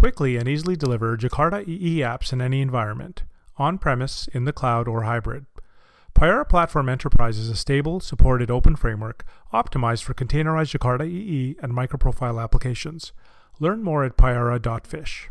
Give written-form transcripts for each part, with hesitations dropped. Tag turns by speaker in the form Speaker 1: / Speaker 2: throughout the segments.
Speaker 1: Quickly and easily deliver Jakarta EE apps in any environment, on-premise, in the cloud, or hybrid. Payara Platform Enterprise is a stable, supported open framework optimized for containerized Jakarta EE and microprofile applications. Learn more at payara.fish.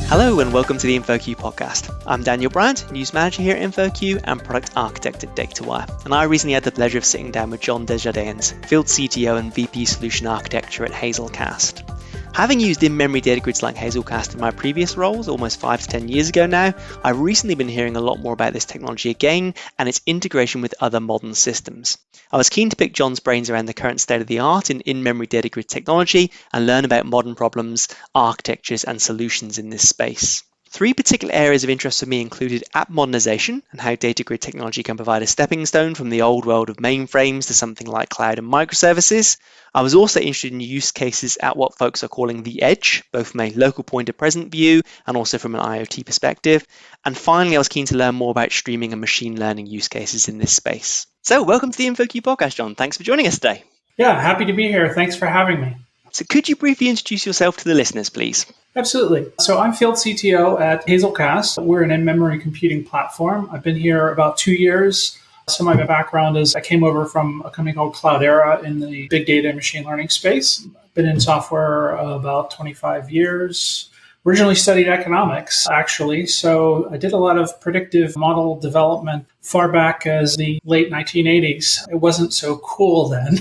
Speaker 2: Hello and welcome to the InfoQ podcast. I'm Daniel Bryant, News Manager here at InfoQ and Product Architect at DataWire. And I recently had the pleasure of sitting down with John DesJardins, Field CTO and VP Solution Architecture at Hazelcast. Having used in-memory data grids like Hazelcast in my previous roles almost 5 to 10 years ago now, I've recently been hearing a lot more about this technology again and its integration with other modern systems. I was keen to pick John's brains around the current state of the art in in-memory data grid technology and learn about modern problems, architectures, and solutions in this space. 3 particular areas of interest for me included app modernization and how data grid technology can provide a stepping stone from the old world of mainframes to something like cloud and microservices. I was also interested in use cases at what folks are calling the edge, both from a local point of present view and also from an IoT perspective. And finally, I was keen to learn more about streaming and machine learning use cases in this space. So welcome to the InfoQ podcast, John. Thanks for joining us today.
Speaker 3: Yeah, happy to be here. Thanks for having me.
Speaker 2: So could you briefly introduce yourself to the listeners, please?
Speaker 3: Absolutely. So I'm Field CTO at Hazelcast. We're an in-memory computing platform. I've been here about 2 years. So my background is I came over from a company called Cloudera in the big data and machine learning space. Been in software about 25 years. Originally studied economics, actually. So I did a lot of predictive model development far back as the late 1980s. It wasn't so cool then.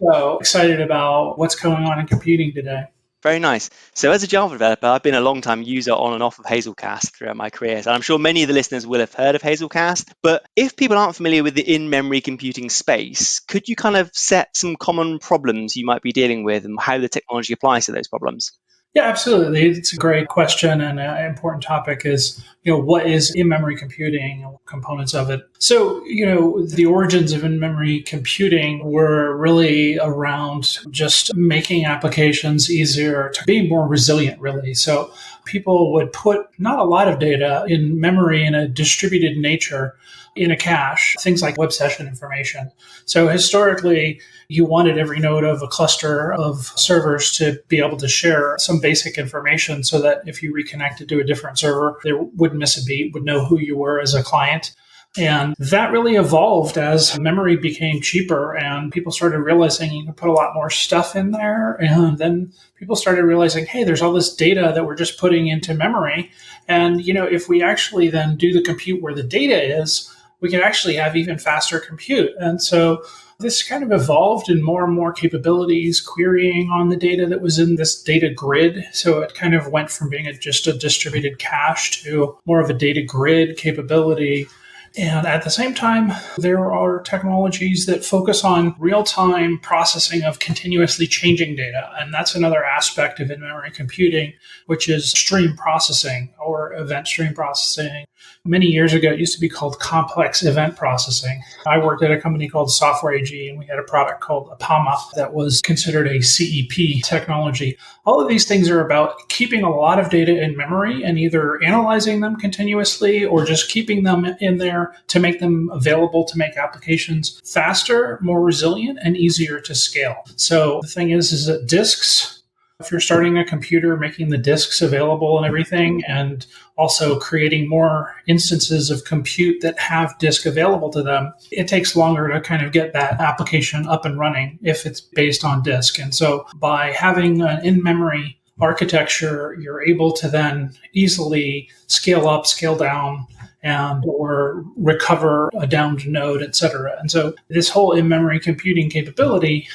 Speaker 3: So excited about what's going on in computing today.
Speaker 2: Very nice. So as a Java developer, I've been a long-time user on and off of Hazelcast throughout my career. And I'm sure many of the listeners will have heard of Hazelcast. But if people aren't familiar with the in-memory computing space, could you kind of set some common problems you might be dealing with and how the technology applies to those problems?
Speaker 3: Yeah, absolutely. It's a great question, and an important topic is, what is in-memory computing and components of it? So, the origins of in-memory computing were really around just making applications easier to be more resilient, really. So people would put not a lot of data in memory in a distributed nature in a cache, things like web session information. So historically, you wanted every node of a cluster of servers to be able to share some basic information so that if you reconnected to a different server, they wouldn't miss a beat, would know who you were as a client. And that really evolved as memory became cheaper and people started realizing you can put a lot more stuff in there. And then people started realizing, hey, there's all this data that we're just putting into memory. And, if we actually then do the compute where the data is, we can actually have even faster compute. And so this kind of evolved in more and more capabilities, querying on the data that was in this data grid. So it kind of went from being just a distributed cache to more of a data grid capability. And at the same time, there are technologies that focus on real-time processing of continuously changing data. And that's another aspect of in-memory computing, which is stream processing or event stream processing. Many years ago, it used to be called complex event processing. I worked at a company called Software AG, and we had a product called Apama that was considered a CEP technology. All of these things are about keeping a lot of data in memory and either analyzing them continuously or just keeping them in there to make them available to make applications faster, more resilient, and easier to scale. So the thing is that disks, if you're starting a computer, making the disks available and everything, and also creating more instances of compute that have disk available to them, it takes longer to kind of get that application up and running if it's based on disk. And so by having an in-memory architecture, you're able to then easily scale up, scale down, and or recover a downed node, et cetera. And so this whole in-memory computing capability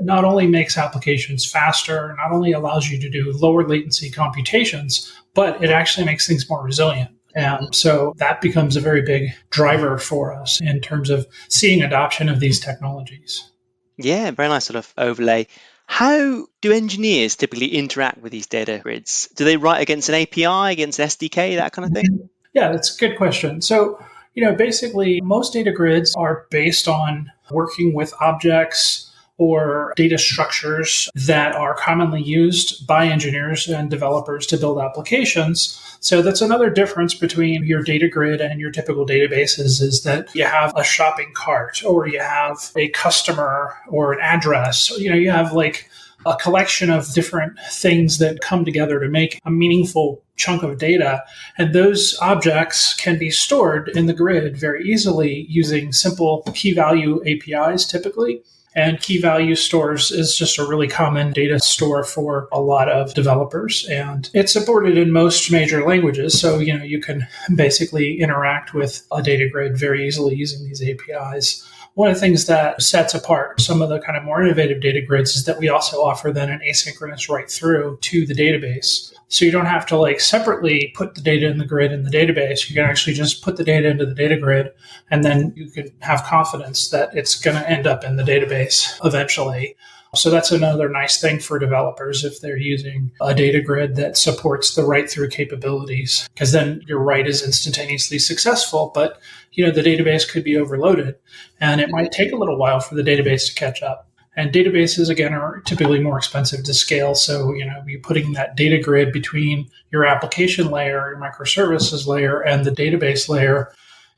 Speaker 3: not only makes applications faster, not only allows you to do lower latency computations, but it actually makes things more resilient. And so that becomes a very big driver for us in terms of seeing adoption of these technologies.
Speaker 2: Yeah, very nice sort of overlay. How do engineers typically interact with these data grids? Do they write against an API, against an SDK, that kind of thing?
Speaker 3: Yeah, that's a good question. So, basically most data grids are based on working with objects or data structures that are commonly used by engineers and developers to build applications. So that's another difference between your data grid and your typical databases, is that you have a shopping cart, or you have a customer or an address. You have like a collection of different things that come together to make a meaningful chunk of data. And those objects can be stored in the grid very easily using simple key value APIs typically. And key value stores is just a really common data store for a lot of developers. And it's supported in most major languages. So, you can basically interact with a data grid very easily using these APIs. One of the things that sets apart some of the kind of more innovative data grids is that we also offer then an asynchronous write through to the database. So you don't have to separately put the data in the grid in the database. You can actually just put the data into the data grid, and then you can have confidence that it's going to end up in the database eventually. So that's another nice thing for developers if they're using a data grid that supports the write-through capabilities, because then your write is instantaneously successful, but the database could be overloaded, and it might take a little while for the database to catch up. And databases, again, are typically more expensive to scale. So, you're putting that data grid between your application layer, your microservices layer, and the database layer.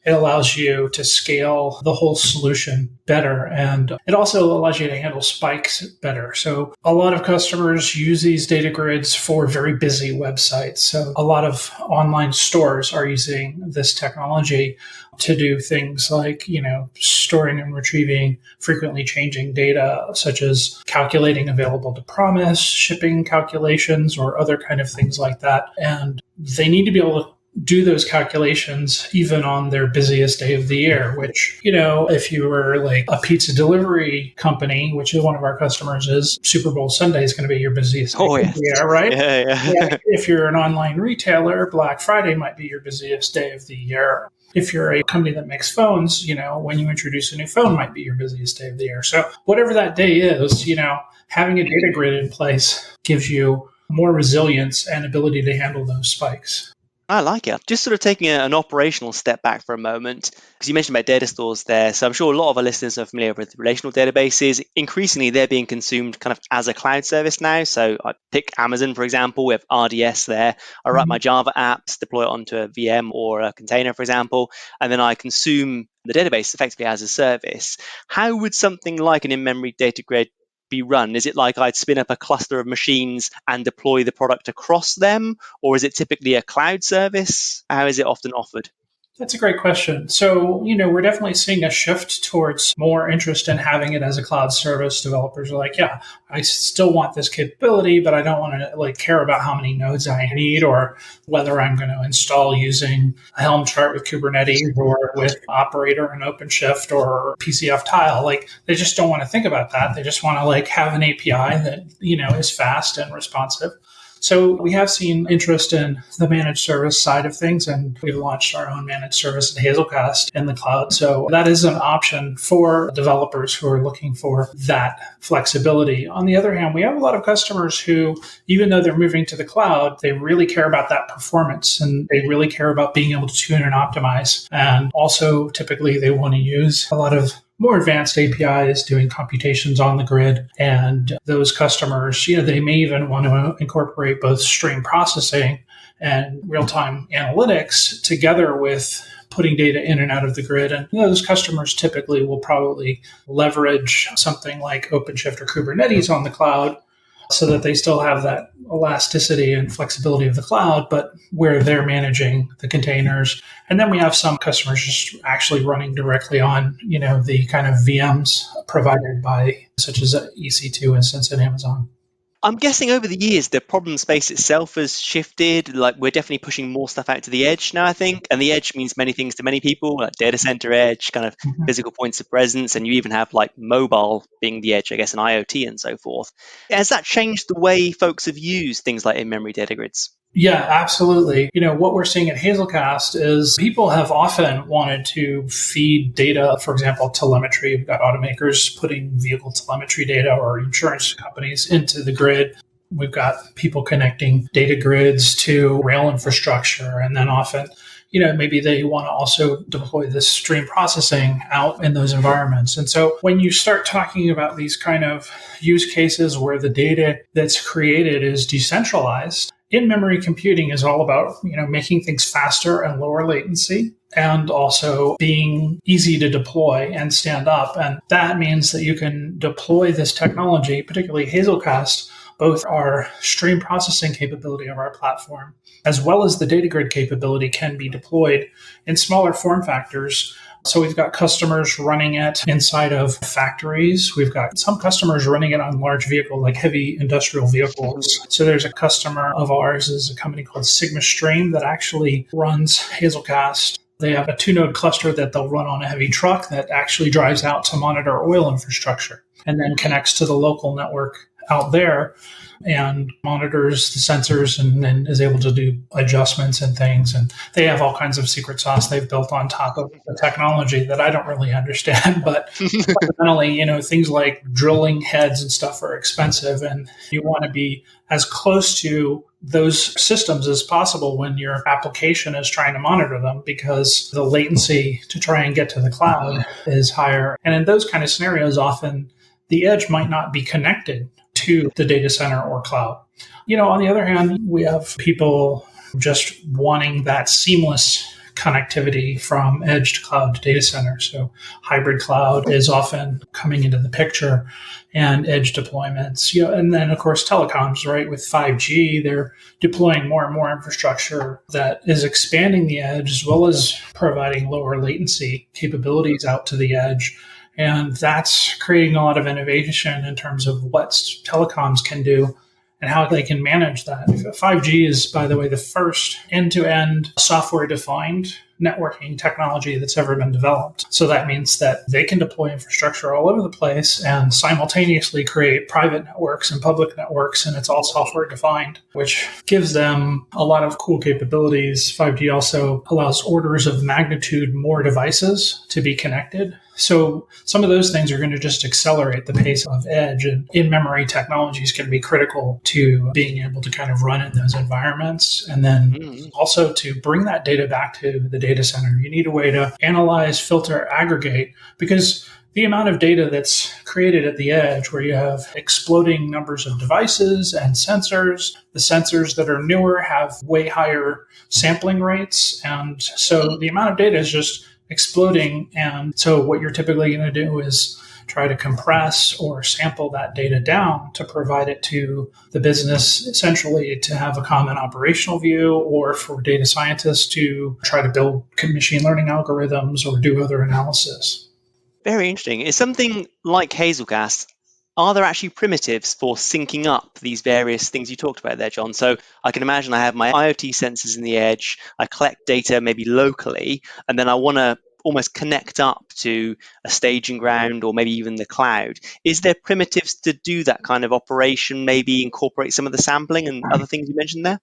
Speaker 3: It allows you to scale the whole solution better. And it also allows you to handle spikes better. So a lot of customers use these data grids for very busy websites. So a lot of online stores are using this technology to do things like, storing and retrieving frequently changing data, such as calculating available to promise, shipping calculations, or other kind of things like that. And they need to be able to do those calculations even on their busiest day of the year, which, if you were like a pizza delivery company, which is one of our customers is, Super Bowl Sunday is going to be your busiest day of the year, right? Yeah. If you're an online retailer, Black Friday might be your busiest day of the year. If you're a company that makes phones, when you introduce a new phone might be your busiest day of the year. So whatever that day is, having a data grid in place gives you more resilience and ability to handle those spikes.
Speaker 2: I like it. Just sort of taking an operational step back for a moment, because you mentioned about data stores there. So I'm sure a lot of our listeners are familiar with relational databases. Increasingly, they're being consumed kind of as a cloud service now. So I pick Amazon, for example, we have RDS there. I write my Java apps, deploy it onto a VM or a container, for example, and then I consume the database effectively as a service. How would something like an in-memory data grid be run? Is it like I'd spin up a cluster of machines and deploy the product across them? Or is it typically a cloud service? How is it often offered?
Speaker 3: That's a great question. So, we're definitely seeing a shift towards more interest in having it as a cloud service. Developers are like, yeah, I still want this capability, but I don't want to care about how many nodes I need or whether I'm going to install using a Helm chart with Kubernetes or with Operator and OpenShift or PCF tile. They just don't want to think about that. They just want to have an API that, is fast and responsive. So we have seen interest in the managed service side of things, and we've launched our own managed service at Hazelcast in the cloud. So that is an option for developers who are looking for that flexibility. On the other hand, we have a lot of customers who, even though they're moving to the cloud, they really care about that performance and they really care about being able to tune and optimize. And also, typically, they want to use a lot of more advanced APIs doing computations on the grid. And those customers, they may even want to incorporate both stream processing and real-time analytics together with putting data in and out of the grid. And those customers typically will probably leverage something like OpenShift or Kubernetes on the cloud so that they still have that elasticity and flexibility of the cloud, but where they're managing the containers. And then we have some customers just actually running directly on, the kind of VMs provided by such as an EC2 instance at Amazon.
Speaker 2: I'm guessing over the years, the problem space itself has shifted. We're definitely pushing more stuff out to the edge now, I think. And the edge means many things to many people, like data center edge, kind of physical points of presence. And you even have mobile being the edge, I guess, and IoT and so forth. Has that changed the way folks have used things like in-memory data grids?
Speaker 3: Yeah, absolutely. What we're seeing at Hazelcast is people have often wanted to feed data, for example, telemetry. We've got automakers putting vehicle telemetry data or insurance companies into the grid. We've got people connecting data grids to rail infrastructure. And then often, maybe they want to also deploy this stream processing out in those environments. And so when you start talking about these kind of use cases where the data that's created is decentralized, in-memory computing is all about, making things faster and lower latency, and also being easy to deploy and stand up. And that means that you can deploy this technology, particularly Hazelcast, both our stream processing capability of our platform, as well as the data grid capability, can be deployed in smaller form factors. So we've got customers running it inside of factories. We've got some customers running it on large vehicles, like heavy industrial vehicles. So there's a customer of ours, is a company called Sigma Stream, that actually runs Hazelcast. They have a 2-node cluster that they'll run on a heavy truck that actually drives out to monitor oil infrastructure and then connects to the local network out there and monitors the sensors and then is able to do adjustments and things. And they have all kinds of secret sauce they've built on top of the technology that I don't really understand. But fundamentally, things like drilling heads and stuff are expensive, and you want to be as close to those systems as possible when your application is trying to monitor them, because the latency to try and get to the cloud is higher. And in those kind of scenarios, often the edge might not be connected to the data center or cloud. On the other hand, we have people just wanting that seamless connectivity from edge to cloud to data center. So hybrid cloud is often coming into the picture, and edge deployments. And then, of course, telecoms, right? With 5G, they're deploying more and more infrastructure that is expanding the edge, as well as providing lower latency capabilities out to the edge. And that's creating a lot of innovation in terms of what telecoms can do and how they can manage that. 5G is, by the way, the first end-to-end software-defined networking technology that's ever been developed. So that means that they can deploy infrastructure all over the place and simultaneously create private networks and public networks, and it's all software-defined, which gives them a lot of cool capabilities. 5G also allows orders of magnitude more devices to be connected. So some of those things are going to just accelerate the pace of edge, and in-memory technologies can be critical to being able to kind of run in those environments. And then also to bring that data back to the data center, you need a way to analyze, filter, aggregate, because the amount of data that's created at the edge, where you have exploding numbers of devices and sensors, the sensors that are newer have way higher sampling rates. And so the amount of data is just exploding. And so what you're typically going to do is try to compress or sample that data down to provide it to the business, essentially to have a common operational view, or for data scientists to try to build machine learning algorithms or do other analysis.
Speaker 2: Very interesting. Is something like Hazelcast, are there actually primitives for syncing up these various things you talked about there, John? So I can imagine I have my IoT sensors in the edge, I collect data maybe locally, and then I want to almost connect up to a staging ground or maybe even the cloud. Is there primitives to do that kind of operation, maybe incorporate some of the sampling and other things you mentioned there?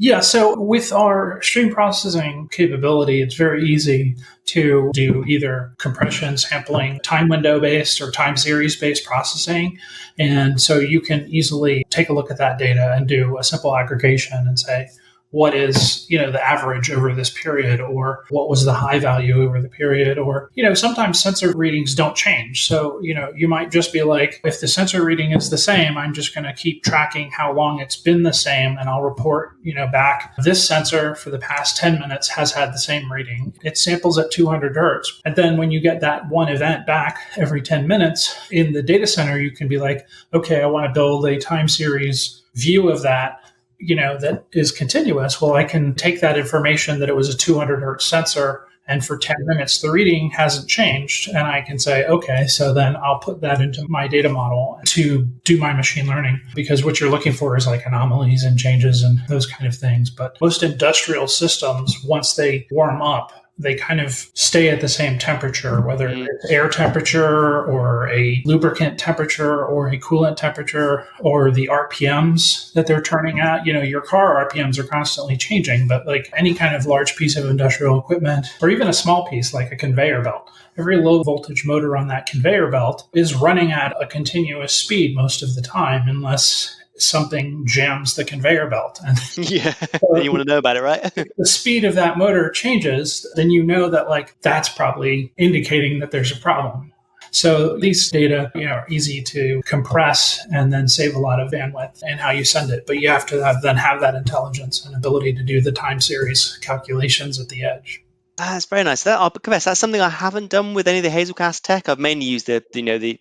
Speaker 3: Yeah, so with our stream processing capability, it's very easy to do either compression, sampling, time window based or time series based processing. And so you can easily take a look at that data and do a simple aggregation and say, what is, the average over this period, or what was the high value over the period, or, sometimes sensor readings don't change. So, you might just be like, if the sensor reading is the same, I'm just going to keep tracking how long it's been the same. And I'll report, back this sensor for the past 10 minutes has had the same reading. It samples at 200 hertz. And then when you get that one event back every 10 minutes in the data center, you can be like, okay, I want to build a time series view of that, that is continuous. Well, I can take that information that it was a 200 hertz sensor, and for 10 minutes, the reading hasn't changed. And I can say, okay, so then I'll put that into my data model to do my machine learning, because what you're looking for is like anomalies and changes and those kind of things. But most industrial systems, once they warm up, they kind of stay at the same temperature, whether it's air temperature or a lubricant temperature or a coolant temperature or the RPMs that they're turning at. Your car RPMs are constantly changing, but like any kind of large piece of industrial equipment, or even a small piece like a conveyor belt, every low voltage motor on that conveyor belt is running at a continuous speed most of the time, unless something jams the conveyor belt. And
Speaker 2: Yeah, then you want to know about it, right?
Speaker 3: the speed of that motor changes, then you know that that's probably indicating that there's a problem. So these data, are easy to compress and then save a lot of bandwidth in how you send it. But you have to have that intelligence and ability to do the time series calculations at the edge.
Speaker 2: That's very nice. I'll confess, that's something I haven't done with any of the Hazelcast tech. I've mainly used the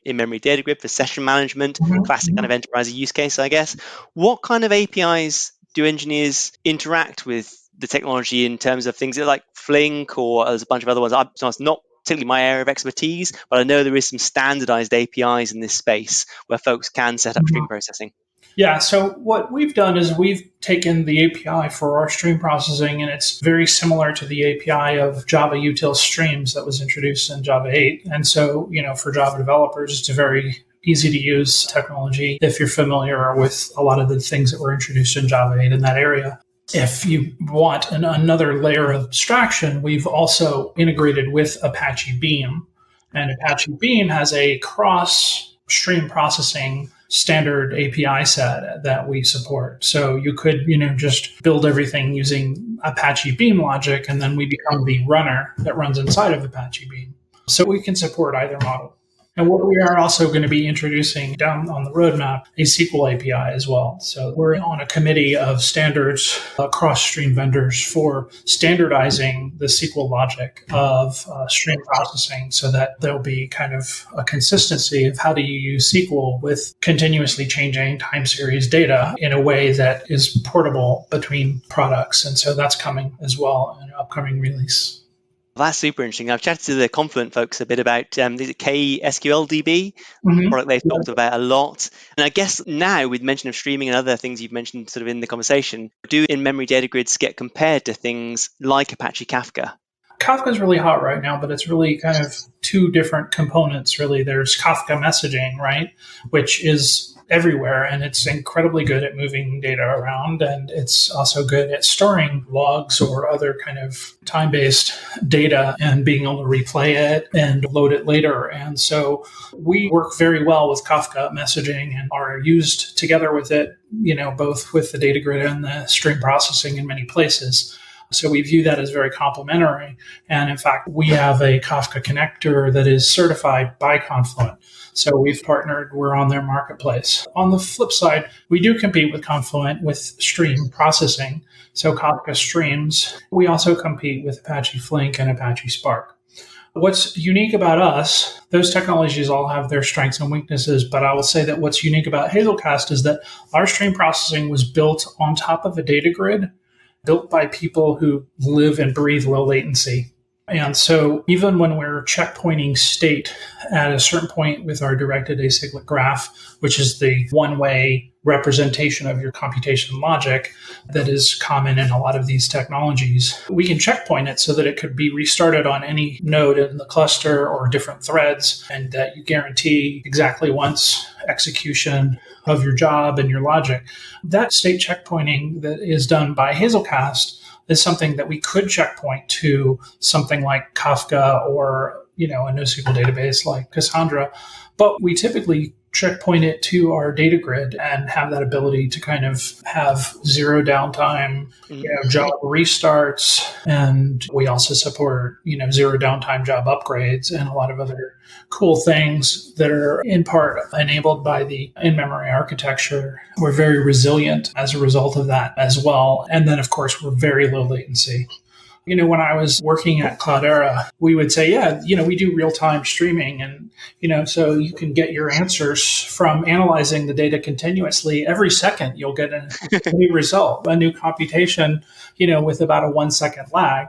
Speaker 2: in-memory data grid for session management, classic kind of enterprise use case, I guess. What kind of APIs do engineers interact with the technology in terms of things like Flink, or there's a bunch of other ones? So it's not particularly my area of expertise, but I know there is some standardized APIs in this space where folks can set up stream processing.
Speaker 3: Yeah, so what we've done is we've taken the API for our stream processing, and it's very similar to the API of Java util streams that was introduced in Java 8. And so, for Java developers, it's a very easy to use technology if you're familiar with a lot of the things that were introduced in Java 8 in that area. If you want another layer of abstraction, we've also integrated with Apache Beam. And Apache Beam has a cross-stream processing standard API set that we support. So you could, just build everything using Apache Beam logic, and then we become the runner that runs inside of Apache Beam. So we can support either model. And what we are also going to be introducing down on the roadmap, a SQL API as well. So we're on a committee of standards cross-stream vendors for standardizing the SQL logic of stream processing, so that there'll be kind of a consistency of how do you use SQL with continuously changing time series data in a way that is portable between products. And so that's coming as well in an upcoming release.
Speaker 2: That's super interesting. I've chatted to the Confluent folks a bit about the KSQLDB, product they've talked about a lot. And I guess now, with mention of streaming and other things you've mentioned sort of in the conversation, do in-memory data grids get compared to things like Apache Kafka?
Speaker 3: Kafka is really hot right now, but it's really kind of two different components, really. There's Kafka messaging, right, which is everywhere, and it's incredibly good at moving data around, and it's also good at storing logs or other kind of time-based data and being able to replay it and load it later. And so we work very well with Kafka messaging and are used together with it, both with the data grid and the stream processing in many places. So we view that as very complementary. And in fact, we have a Kafka connector that is certified by Confluent. So we've partnered, we're on their marketplace. On the flip side, we do compete with Confluent with stream processing. So Kafka streams. We also compete with Apache Flink and Apache Spark. What's unique about us, those technologies all have their strengths and weaknesses, but I will say that what's unique about Hazelcast is that our stream processing was built on top of a data grid, built by people who live and breathe low latency. And so even when we're checkpointing state at a certain point with our directed acyclic graph, which is the one-way representation of your computation logic that is common in a lot of these technologies, we can checkpoint it so that it could be restarted on any node in the cluster or different threads, and that you guarantee exactly once execution of your job and your logic. That state checkpointing that is done by Hazelcast is something that we could checkpoint to something like Kafka or, a NoSQL database like Cassandra. But we typically checkpoint it to our data grid and have that ability to kind of have zero downtime, job restarts. And we also support, zero downtime job upgrades and a lot of other cool things that are in part enabled by the in-memory architecture. We're very resilient as a result of that as well. And then, of course, we're very low latency. When I was working at Cloudera, we would say, we do real-time streaming. And, so you can get your answers from analyzing the data continuously. Every second, you'll get a new result, a new computation, with about a 1 second lag.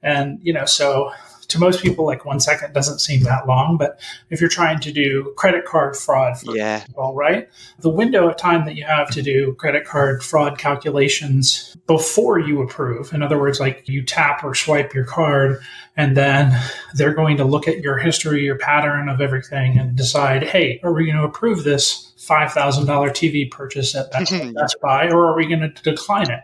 Speaker 3: And, so to most people, 1 second doesn't seem that long. But if you're trying to do credit card fraud, for example, right? The window of time that you have to do credit card fraud calculations before you approve, in other words, you tap or swipe your card, and then they're going to look at your history, your pattern of everything, and decide, hey, are we going to approve this $5,000 TV purchase at Best Buy, or are we going to decline it?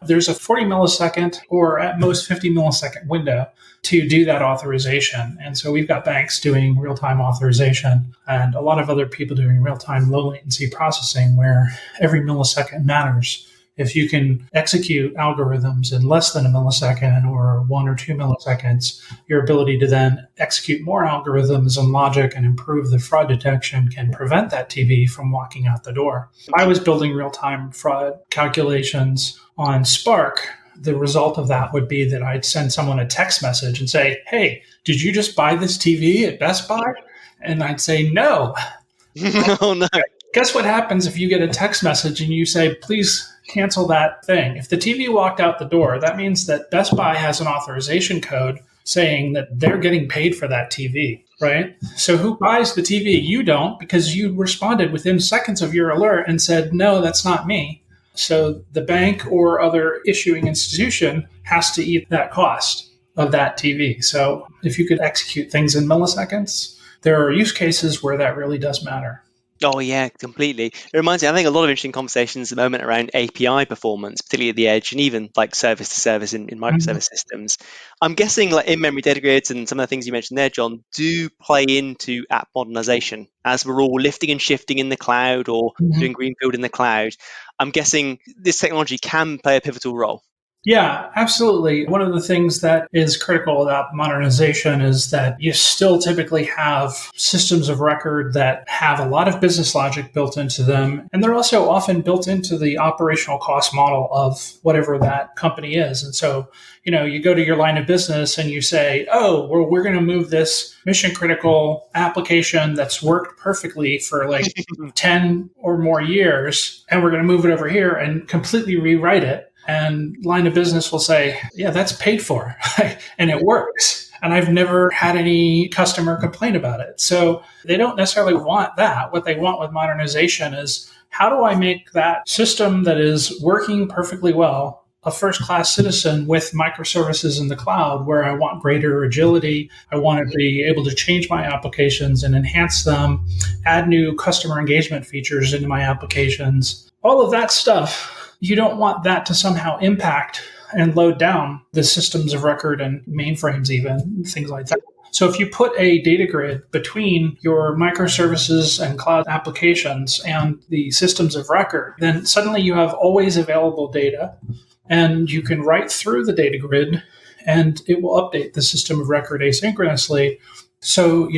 Speaker 3: There's a 40 millisecond or at most 50 millisecond window to do that authorization. And so we've got banks doing real-time authorization and a lot of other people doing real-time low latency processing where every millisecond matters. If you can execute algorithms in less than a millisecond or 1 or 2 milliseconds, your ability to then execute more algorithms and logic and improve the fraud detection can prevent that TV from walking out the door. I was building real-time fraud calculations on Spark. The result of that would be that I'd send someone a text message and say, hey, did you just buy this TV at Best Buy? And I'd say, no.
Speaker 2: Oh, no.
Speaker 3: Guess what happens if you get a text message and you say, please cancel that thing? If the TV walked out the door, that means that Best Buy has an authorization code saying that they're getting paid for that TV, right? So who buys the TV? You don't, because you responded within seconds of your alert and said, no, that's not me. So the bank or other issuing institution has to eat that cost of that TV. So if you could execute things in milliseconds, there are use cases where that really does matter.
Speaker 2: Oh, yeah, completely. It reminds me, I think a lot of interesting conversations at the moment around API performance, particularly at the edge, and even like service to service in microservice systems. I'm guessing like in-memory data grids and some of the things you mentioned there, John, do play into app modernization as we're all lifting and shifting in the cloud or doing greenfield in the cloud. I'm guessing this technology can play a pivotal role.
Speaker 3: Yeah, absolutely. One of the things that is critical about modernization is that you still typically have systems of record that have a lot of business logic built into them. And they're also often built into the operational cost model of whatever that company is. And so, you go to your line of business and you say, oh, we're going to move this mission critical application that's worked perfectly for like 10 or more years, and we're going to move it over here and completely rewrite it. And line of business will say, yeah, that's paid for and it works. And I've never had any customer complain about it. So they don't necessarily want that. What they want with modernization is, how do I make that system that is working perfectly well a first-class citizen with microservices in the cloud, where I want greater agility. I want to be able to change my applications and enhance them, add new customer engagement features into my applications. All of that stuff, you don't want that to somehow impact and load down the systems of record and mainframes, even things like that. So if you put a data grid between your microservices and cloud applications and the systems of record, then suddenly you have always available data, and you can write through the data grid and it will update the system of record asynchronously. So,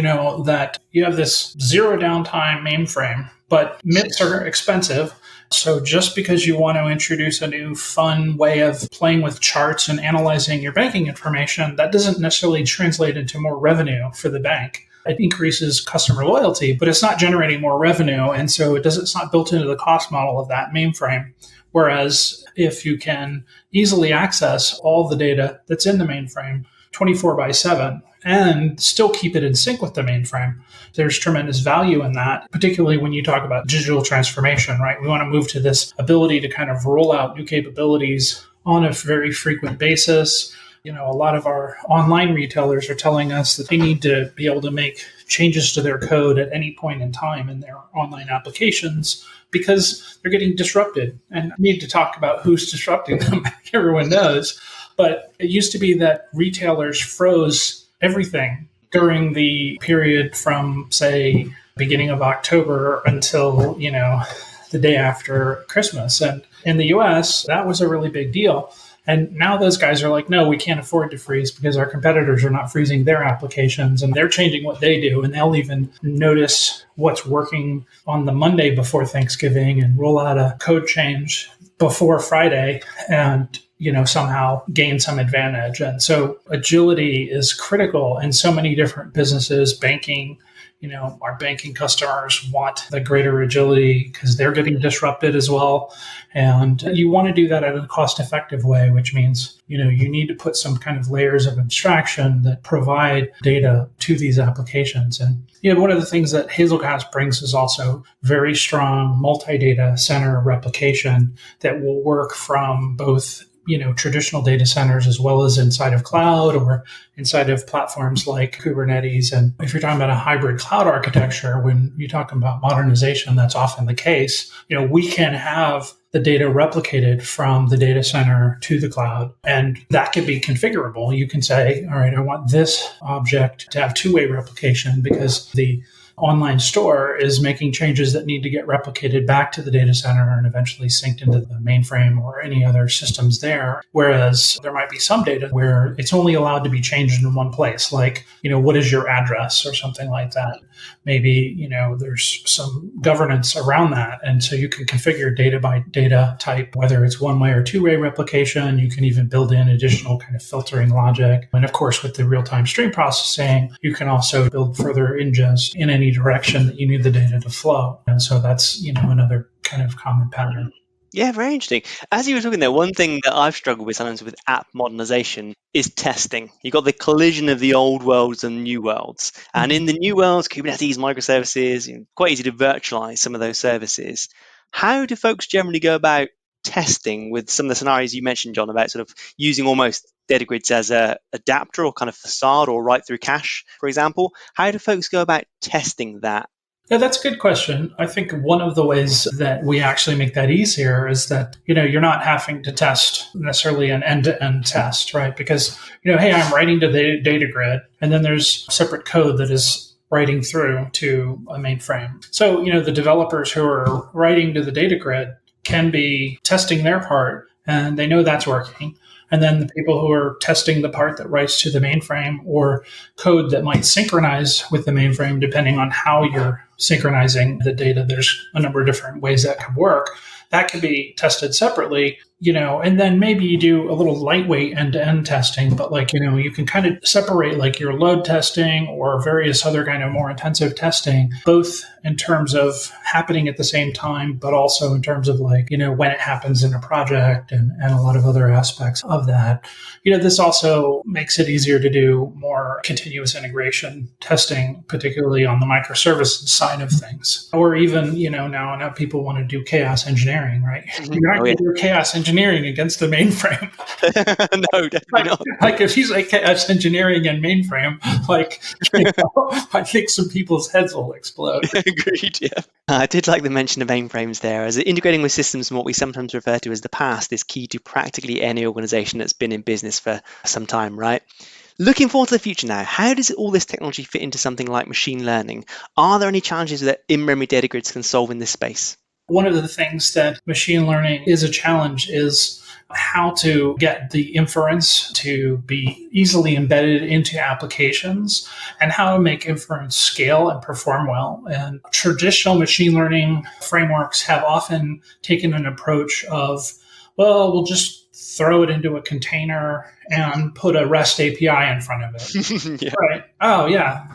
Speaker 3: that you have this zero downtime mainframe, but MIPS are expensive. So just because you want to introduce a new fun way of playing with charts and analyzing your banking information, that doesn't necessarily translate into more revenue for the bank. It increases customer loyalty, but it's not generating more revenue. And so it's not built into the cost model of that mainframe. Whereas if you can easily access all the data that's in the mainframe 24/7 and still keep it in sync with the mainframe, there's tremendous value in that, particularly when you talk about digital transformation, right? We want to move to this ability to kind of roll out new capabilities on a very frequent basis. A lot of our online retailers are telling us that they need to be able to make changes to their code at any point in time in their online applications because they're getting disrupted. And I need to talk about who's disrupting them. Everyone knows. But it used to be that retailers froze everything during the period from, say, beginning of October until, the day after Christmas. And in the US, that was a really big deal. And now those guys are like, no, we can't afford to freeze because our competitors are not freezing their applications and they're changing what they do. And they'll even notice what's working on the Monday before Thanksgiving and roll out a code change before Friday and, somehow gain some advantage. And so agility is critical in so many different businesses. Banking, our banking customers want the greater agility because they're getting disrupted as well. And you want to do that in a cost-effective way, which means, you need to put some kind of layers of abstraction that provide data to these applications. And, one of the things that Hazelcast brings is also very strong multi-data center replication that will work from both traditional data centers as well as inside of cloud or inside of platforms like Kubernetes. And if you're talking about a hybrid cloud architecture, when you're talking about modernization, that's often the case. We can have the data replicated from the data center to the cloud, and that can be configurable. You can say, all right, I want this object to have two-way replication because the online store is making changes that need to get replicated back to the data center and eventually synced into the mainframe or any other systems there. Whereas there might be some data where it's only allowed to be changed in one place, like, what is your address or something like that. Maybe, there's some governance around that. And so you can configure data by data type, whether it's one-way or two-way replication. You can even build in additional kind of filtering logic. And of course, with the real-time stream processing, you can also build further ingest in any direction that you need the data to flow. And so that's, another kind of common pattern.
Speaker 2: Yeah, very interesting. As you were talking there, one thing that I've struggled with sometimes with app modernization is testing. You've got the collision of the old worlds and new worlds. And in the new worlds, Kubernetes, microservices, quite easy to virtualize some of those services. How do folks generally go about testing with some of the scenarios you mentioned, John, about sort of using almost data grids as a adapter or kind of facade or right through cache, for example? How do folks go about testing that?
Speaker 3: Yeah, that's a good question. I think one of the ways that we actually make that easier is that, you're not having to test necessarily an end-to-end test, right? Because, hey, I'm writing to the data grid, and then there's separate code that is writing through to a mainframe. So, the developers who are writing to the data grid can be testing their part, and they know that's working. And then the people who are testing the part that writes to the mainframe or code that might synchronize with the mainframe, depending on how you're synchronizing the data, there's a number of different ways that could work. That can be tested separately, and then maybe you do a little lightweight end-to-end testing, but you can kind of separate your load testing or various other kind of more intensive testing, both in terms of happening at the same time, but also in terms of when it happens in a project and a lot of other aspects of that. This also makes it easier to do more continuous integration testing, particularly on the microservices side of things. Or even, now people want to do chaos engineering, right? You're not going to do chaos engineering against the mainframe.
Speaker 2: No, definitely not.
Speaker 3: If you say chaos engineering and mainframe, I think some people's heads will explode.
Speaker 2: Agreed, yeah. I did like the mention of mainframes there, as integrating with systems and what we sometimes refer to as the past is key to practically any organization that's been in business for some time, right? Looking forward to the future now, how does all this technology fit into something like machine learning? Are there any challenges that in-memory data grids can solve in this space?
Speaker 3: One of the things that machine learning is a challenge is how to get the inference to be easily embedded into applications and how to make inference scale and perform well. And traditional machine learning frameworks have often taken an approach of, we'll just throw it into a container and put a REST API in front of it.
Speaker 2: Yeah.
Speaker 3: Right. Oh, yeah.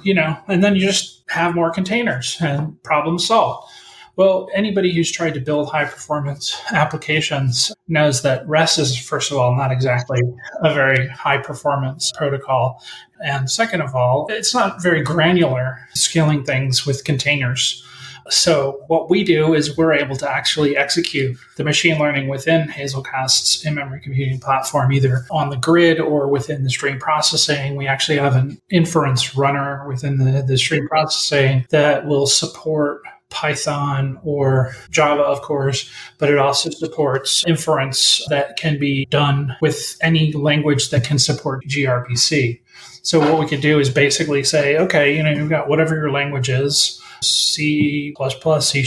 Speaker 3: And then you just have more containers and problem solved. Well, anybody who's tried to build high-performance applications knows that REST is, first of all, not exactly a very high-performance protocol. And second of all, it's not very granular scaling things with containers. So what we do is we're able to actually execute the machine learning within Hazelcast's in-memory computing platform, either on the grid or within the stream processing. We actually have an inference runner within the stream processing that will support Python or Java, of course, but it also supports inference that can be done with any language that can support gRPC. So what we could do is basically say, okay, you've got whatever your language is, C++, C#,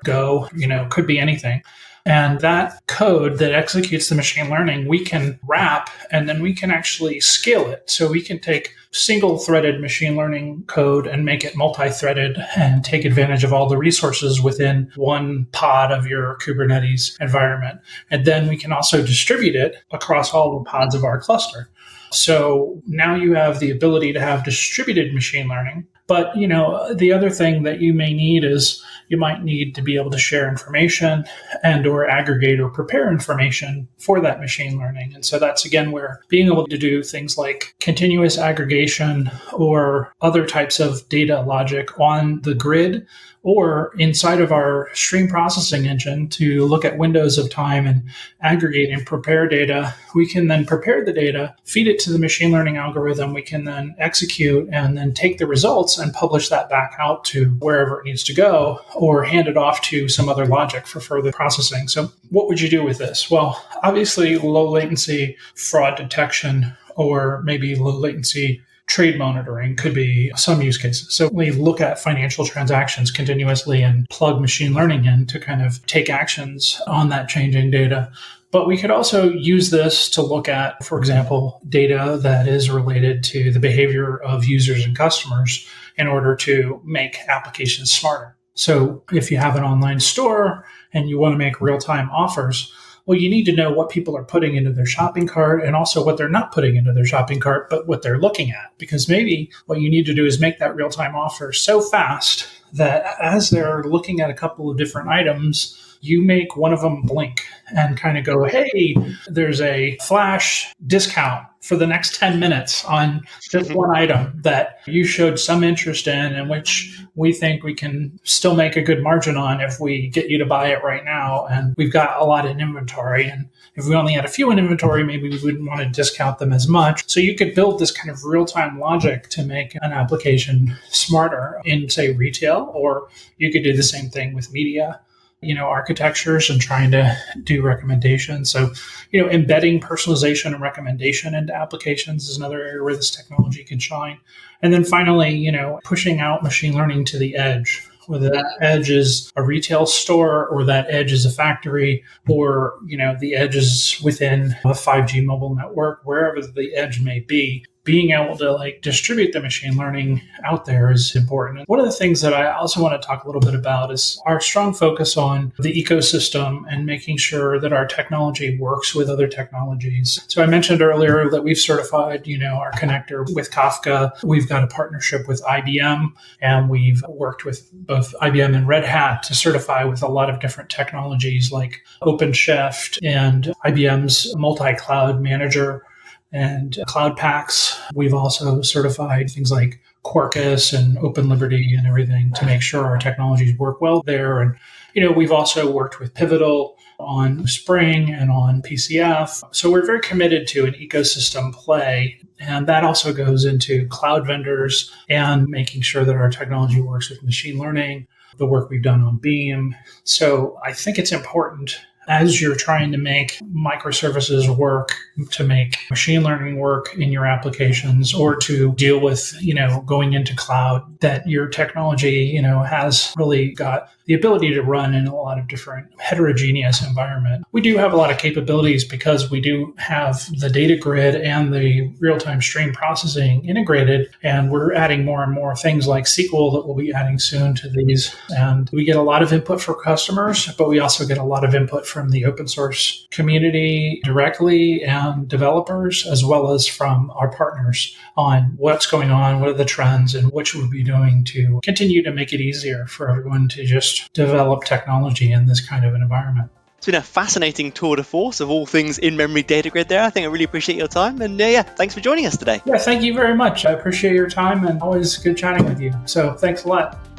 Speaker 3: Go, could be anything. And that code that executes the machine learning, we can wrap and then we can actually scale it. So we can take single-threaded machine learning code and make it multi-threaded and take advantage of all the resources within one pod of your Kubernetes environment. And then we can also distribute it across all the pods of our cluster. So now you have the ability to have distributed machine learning. But, the other thing that you may need is you might need to be able to share information and or aggregate or prepare information for that machine learning. And so that's, again, where being able to do things like continuous aggregation or other types of data logic on the grid or inside of our stream processing engine to look at windows of time and aggregate and prepare data. We can then prepare the data, feed it to the machine learning algorithm. We can then execute and then take the results and publish that back out to wherever it needs to go, or hand it off to some other logic for further processing. So what would you do with this? Well, obviously low latency fraud detection, or maybe low latency trade monitoring could be some use cases. So we look at financial transactions continuously and plug machine learning in to kind of take actions on that changing data. But we could also use this to look at, for example, data that is related to the behavior of users and customers in order to make applications smarter. So if you have an online store and you want to make real-time offers, well, you need to know what people are putting into their shopping cart and also what they're not putting into their shopping cart, but what they're looking at. Because maybe what you need to do is make that real-time offer so fast that as they're looking at a couple of different items, you make one of them blink and kind of go, hey, there's a flash discount for the next 10 minutes on this one item that you showed some interest in and which we think we can still make a good margin on if we get you to buy it right now. And we've got a lot in inventory. And if we only had a few in inventory, maybe we wouldn't want to discount them as much. So you could build this kind of real-time logic to make an application smarter in, say, retail, or you could do the same thing with media, architectures and trying to do recommendations. So, embedding personalization and recommendation into applications is another area where this technology can shine. And then finally, pushing out machine learning to the edge, whether that edge is a retail store or that edge is a factory or, the edge is within a 5G mobile network, wherever the edge may be. Being able to distribute the machine learning out there is important. And one of the things that I also want to talk a little bit about is our strong focus on the ecosystem and making sure that our technology works with other technologies. So I mentioned earlier that we've certified, our connector with Kafka. We've got a partnership with IBM, and we've worked with both IBM and Red Hat to certify with a lot of different technologies like OpenShift and IBM's multi-cloud manager and Cloud Paks. We've also certified things like Quarkus and Open Liberty and everything to make sure our technologies work well there. And, we've also worked with Pivotal on Spring and on PCF. So we're very committed to an ecosystem play. And that also goes into cloud vendors and making sure that our technology works with machine learning, the work we've done on Beam. So I think it's important as you're trying to make microservices work, to make machine learning work in your applications, or to deal with, going into cloud, that your technology, has really got the ability to run in a lot of different heterogeneous environment. We do have a lot of capabilities because we do have the data grid and the real-time stream processing integrated, and we're adding more and more things like SQL that we'll be adding soon to these. And we get a lot of input for customers, but we also get a lot of input from the open source community directly and developers, as well as from our partners on what's going on, what are the trends, and what should we be doing to continue to make it easier for everyone to just develop technology in this kind of an environment.
Speaker 2: It's been a fascinating tour de force of all things in-memory data grid there. I think I really appreciate your time. And thanks for joining us today.
Speaker 3: Yeah, thank you very much. I appreciate your time and always good chatting with you. So thanks a lot.